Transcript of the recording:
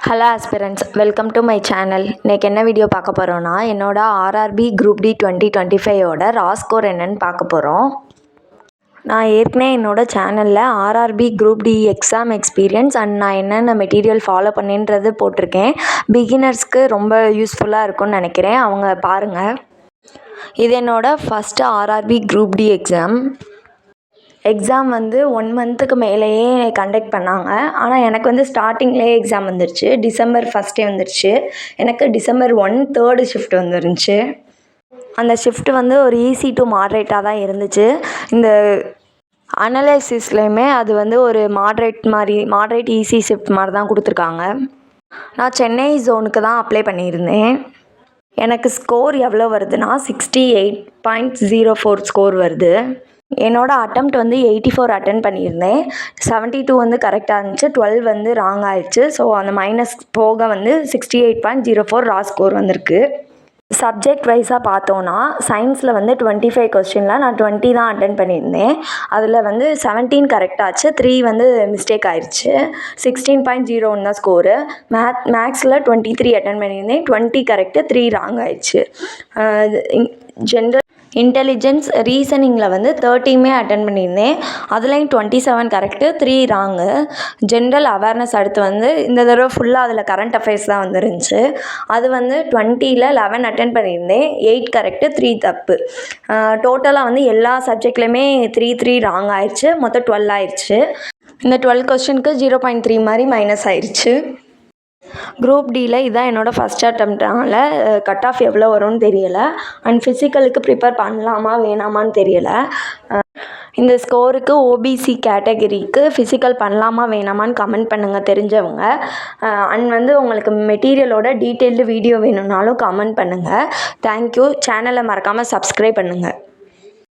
Hello aspirants, welcome to my channel. இன்றைக்கி என்ன video பார்க்க போகிறோன்னா, என்னோட RRB group D 2025 raw score என்னன்னு பார்க்க போகிறோம். நான் ஏற்கனவே என்னோடய சேனலில் RRB group D exam experience and நான் என்னென்ன மெட்டீரியல் ஃபாலோ பண்ணின்றது போட்டிருக்கேன். பிகினர்ஸ்க்கு ரொம்ப யூஸ்ஃபுல்லாக இருக்கும்னு நினைக்கிறேன், அவங்க பாருங்கள். இது என்னோடய first RRB group D exam வந்து 1 மந்த்துக்கு மேலேயே கண்டக்ட் பண்ணாங்க. ஆனால் எனக்கு ஸ்டார்டிங்லேயே எக்ஸாம் வந்துருச்சு. டிசம்பர் 1 வந்துருச்சு. எனக்கு டிசம்பர் 1 3rd ஷிஃப்ட் வந்துருந்துச்சு. அந்த ஷிஃப்ட் ஒரு ஈஸி டு மாட்ரேட்டாக தான் இருந்துச்சு. இந்த அனலைசிஸ்லேயுமே அது ஒரு மாட்ரேட் ஈஸி ஷிஃப்ட் மாதிரி தான் கொடுத்துருக்காங்க. நான் சென்னை ஜோனுக்கு தான் அப்ளை பண்ணியிருந்தேன். எனக்கு ஸ்கோர் எவ்வளோ வருதுன்னா 68.04 ஸ்கோர் வருது. என்னோடய அட்டெம்ப்ட் 84 அட்டன் பண்ணியிருந்தேன். 72 கரெக்டாக இருந்துச்சு, 12 ராங் ஆயிடுச்சு. ஸோ அந்த மைனஸ் போக 68.04 ரா ஸ்கோர் வந்திருக்கு. சப்ஜெக்ட் வைஸாக பார்த்தோன்னா சயின்ஸில் 25 கொஸ்டினில் நான் 20 தான் அட்டன் பண்ணியிருந்தேன். அதில் 17 கரெக்டாச்சு, 3 மிஸ்டேக் ஆயிடுச்சு. 16.01 தான் ஸ்கோரு. மேக்ஸில் 23 அட்டன் பண்ணியிருந்தேன். 20 கரெக்டு, 3 ராங் ஆயிடுச்சு. ஜென்ரல் இன்டெலிஜென்ஸ் ரீசனிங்கில் 30 அட்டன் பண்ணியிருந்தேன். அதுலேயும் 27 கரெக்டு, 3 ராங்கு. ஜென்ரல் அவேர்னஸ் அடுத்து இந்த தடவை ஃபுல்லாக அதில் கரண்ட் அஃபேர்ஸ் தான் வந்துருந்துச்சு. அது 20ல் 11 அட்டன் பண்ணியிருந்தேன். 8 கரெக்டு, 3 தப்பு. டோட்டலாக எல்லா சப்ஜெக்ட்லேயுமே 3 ராங் ஆயிடுச்சு. மொத்தம் 12 ஆயிடுச்சு. இந்த 12 கொஸ்டினுக்கு 0.3 மாதிரி மைனஸ் ஆயிடுச்சு. குரூப் டியில் இதுதான் என்னோடய ஃபஸ்ட் அட்டெம்ப்ட்னால கட் ஆஃப் எவ்வளோ வரும்னு தெரியலை. அண்ட் ஃபிசிக்கலுக்கு ப்ரிப்பேர் பண்ணலாமா வேணாமான்னு தெரியலை. இந்த ஸ்கோருக்கு ஓபிசி கேட்டகரிக்கு ஃபிசிக்கல் பண்ணலாமா வேணாமான்னு கமெண்ட் பண்ணுங்கள் தெரிஞ்சவங்க. அண்ட் உங்களுக்கு மெட்டீரியலோட டீட்டெயில்டு வீடியோ வேணும்னாலும் கமெண்ட் பண்ணுங்கள். தேங்க்யூ. சேனலை மறக்காமல் சப்ஸ்கிரைப் பண்ணுங்கள்.